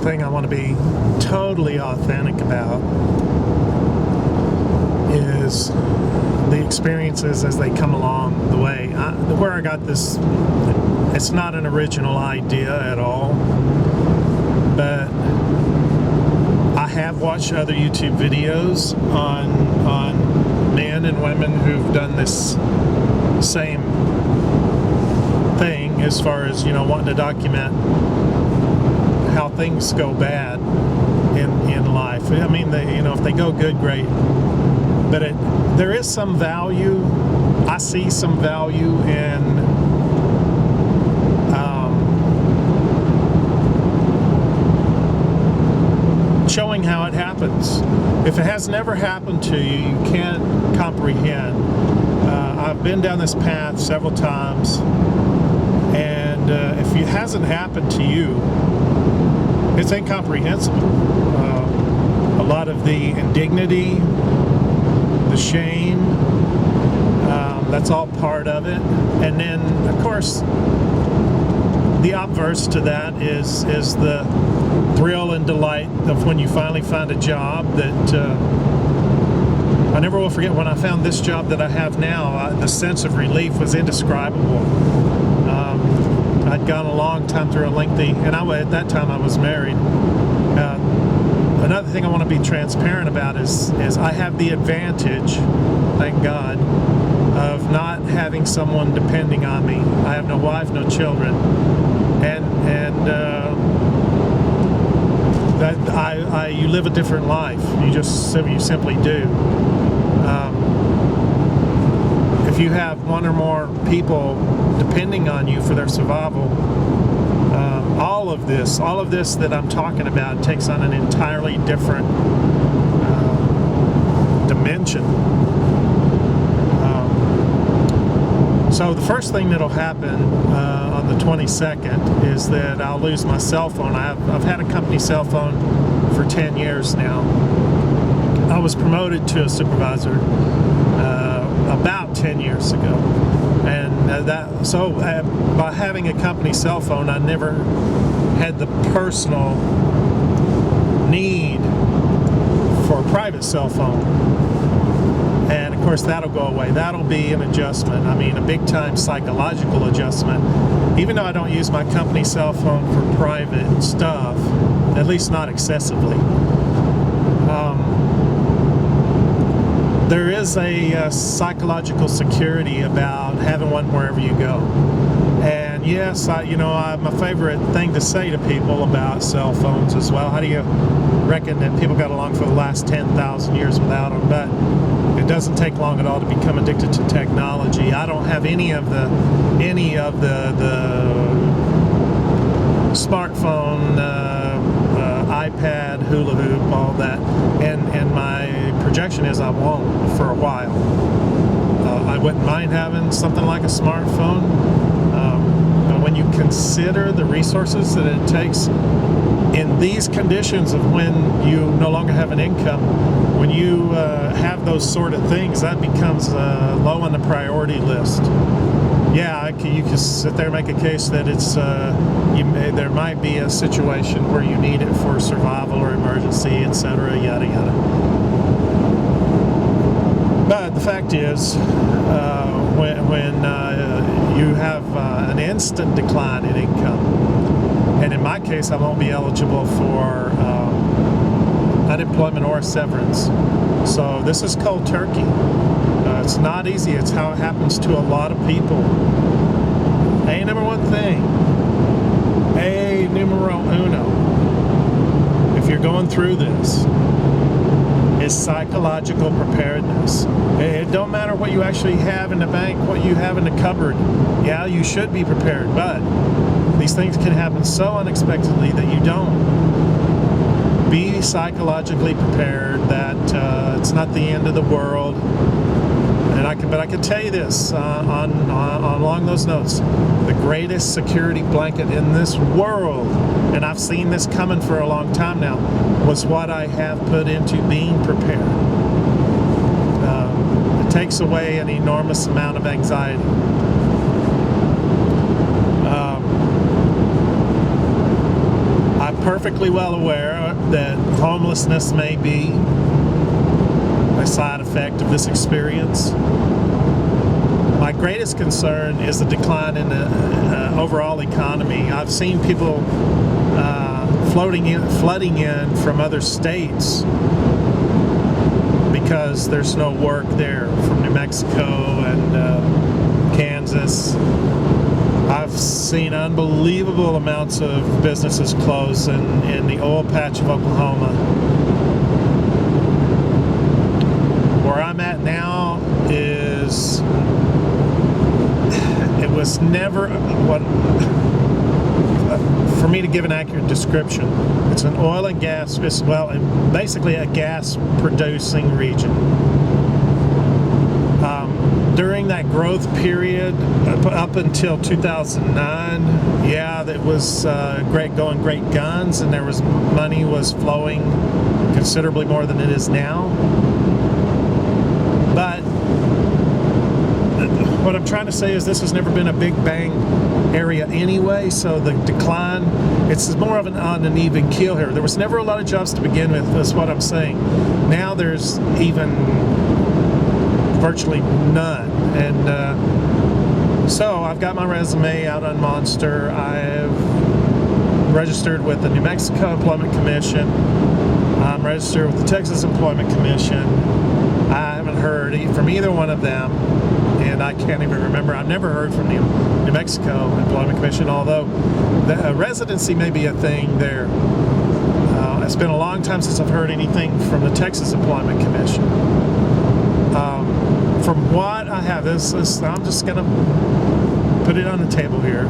thing I want to be totally authentic about is the experiences as they come along the way. Where I got this, it's not an original idea at all, but I have watched other YouTube videos on men and women who've done this same thing, as far as, wanting to document how things go bad in life. I mean, if they go good, great. But there is some value. I see some value in showing how it happens. If it has never happened to you, you can't comprehend. I've been down this path several times, and if it hasn't happened to you, it's incomprehensible. A lot of the indignity, the shame, that's all part of it. And then, of course, the obverse to that is the thrill and delight of when you finally find a job that I never will forget. When I found this job that I have now, the sense of relief was indescribable. I'd gone a long time through a lengthy, and at that time I was married. Another thing I want to be transparent about is I have the advantage, thank God, of not having someone depending on me. I have no wife, no children, and you live a different life. You simply do. If you have one or more people depending on you for their survival, all of this that I'm talking about takes on an entirely different dimension. So the first thing that'll happen on the 22nd is that I'll lose my cell phone. I've had a company cell phone for 10 years now. I was promoted to a supervisor about 10 years ago, and by having a company cell phone, I never had the personal need for a private cell phone. And of course that'll go away. That'll be an adjustment. I mean, a big time psychological adjustment. Even though I don't use my company cell phone for private stuff, at least not excessively, there is a psychological security about having one wherever you go. And yes, my favorite thing to say to people about cell phones as well, how do you reckon that people got along for the last 10,000 years without them? But it doesn't take long at all to become addicted to technology. I don't have any of the smartphone, iPad, hula hoop, all that, and my projection is I won't for a while. I wouldn't mind having something like a smartphone, but when you consider the resources that it takes in these conditions of when you no longer have an income, when you have those sort of things, that becomes low on the priority list. Yeah, you can sit there and make a case that there might be a situation where you need it for survival or emergency, etc., yada yada. But the fact is, when you have an instant decline in income, and in my case, I won't be eligible for unemployment or severance. So this is cold turkey. It's not easy. It's how it happens to a lot of people. Number one thing, numero uno, if you're going through this, is psychological preparedness. It don't matter what you actually have in the bank, what you have in the cupboard. Yeah, you should be prepared, but these things can happen so unexpectedly that you don't. Be psychologically prepared that it's not the end of the world. But I can tell you this, along those notes, the greatest security blanket in this world, and I've seen this coming for a long time now, was what I have put into being prepared. It takes away an enormous amount of anxiety. I perfectly well aware that homelessness may be a side effect of this experience. My greatest concern is the decline in the overall economy. I've seen people flooding in from other states because there's no work there, from New Mexico and Kansas. I've seen unbelievable amounts of businesses close in the oil patch of Oklahoma. Where I'm at now is, it was never what, for me to give an accurate description, it's an oil and gas, basically a gas producing region. During that growth period, up until 2009, that was great guns, and there was money was flowing considerably more than it is now. But what I'm trying to say is this has never been a big bang area anyway, so the decline, it's more of an uneven keel here. There was never a lot of jobs to begin with, is what I'm saying. Now there's even virtually none. And so I've got my resume out on Monster. I've registered with the New Mexico Employment Commission. I'm registered with the Texas Employment Commission. I haven't heard from either one of them, and I can't even remember. I've never heard from the New Mexico Employment Commission, although the residency may be a thing there. It's been a long time since I've heard anything from the Texas Employment Commission. From what I have, I'm just going to put it on the table here.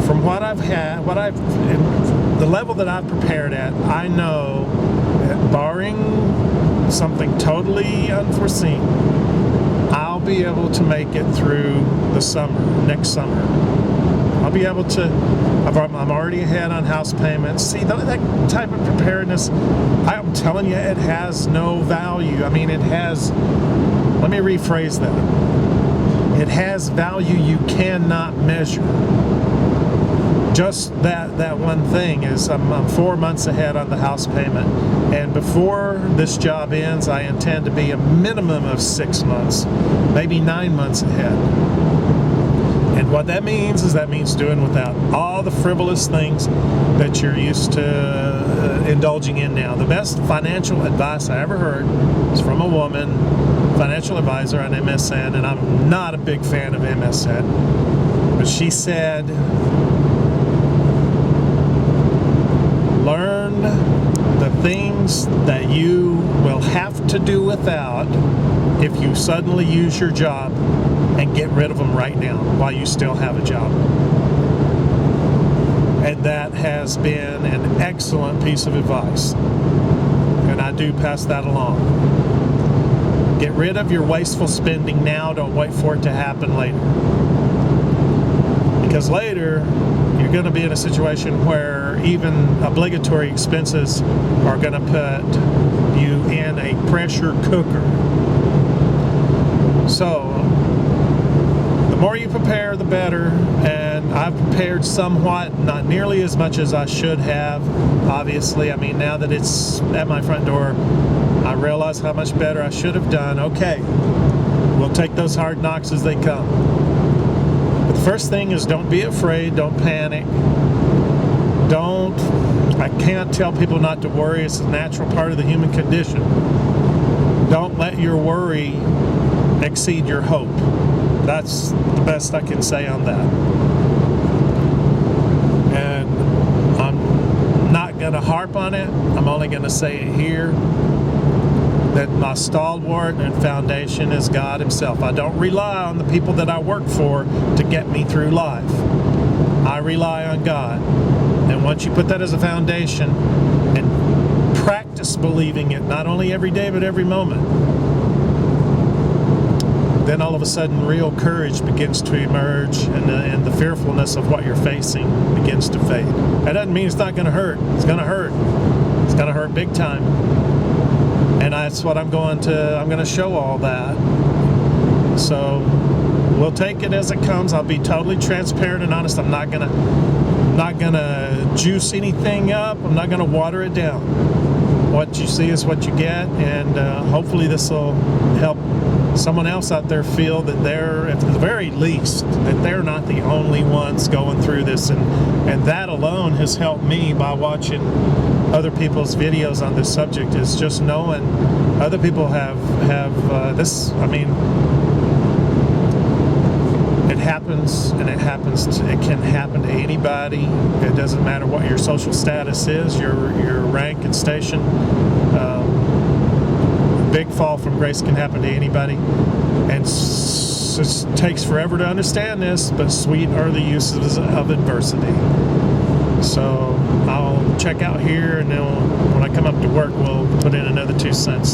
From what I've had, the level that I've prepared at, I know that barring something totally unforeseen, I'll be able to make it through the summer, next summer. I'll be able to, I'm already ahead on house payments. See, that type of preparedness, I'm telling you, it has no value. I mean, it has, let me rephrase that. It has value you cannot measure. Just that one thing is I'm 4 months ahead on the house payment, and before this job ends, I intend to be a minimum of 6 months, maybe 9 months ahead. And what that means is doing without all the frivolous things that you're used to indulging in now. The best financial advice I ever heard was from a woman, financial advisor on MSN, and I'm not a big fan of MSN, but she said, learn the things that you will have to do without if you suddenly use your job, and get rid of them right now while you still have a job. And that has been an excellent piece of advice, and I do pass that along. Get rid of your wasteful spending now, don't wait for it to happen later. Because later, you're going to be in a situation where even obligatory expenses are going to put you in a pressure cooker. So, the more you prepare, the better, and I've prepared somewhat, not nearly as much as I should have, obviously. I mean, now that it's at my front door, I realize how much better I should have done. Okay, we'll take those hard knocks as they come. But the first thing is, don't be afraid, don't panic. I can't tell people not to worry. It's a natural part of the human condition. Don't let your worry exceed your hope. That's the best I can say on that. And I'm not going to harp on it. I'm only going to say it here, that my stalwart and foundation is God Himself. I don't rely on the people that I work for to get me through life. I rely on God. And once you put that as a foundation and practice believing it, not only every day but every moment, then all of a sudden real courage begins to emerge, and the fearfulness of what you're facing begins to fade. That doesn't mean it's not going to hurt. It's going to hurt. It's going to hurt big time. And that's what I'm going to show all that. So we'll take it as it comes. I'll be totally transparent and honest. I'm not gonna juice anything up. I'm not going to water it down. What you see is what you get, and hopefully this will help someone else out there feel that they're, at the very least, that they're not the only ones going through this, and that alone has helped me by watching other people's videos on this subject, is just knowing other people have this. I mean, it happens, and it can happen to anybody. It doesn't matter what your social status is, your rank and station. Big fall from grace can happen to anybody, and it takes forever to understand this, but sweet are the uses of adversity. So I'll check out here, and then when I come up to work, we'll put in another 2 cents.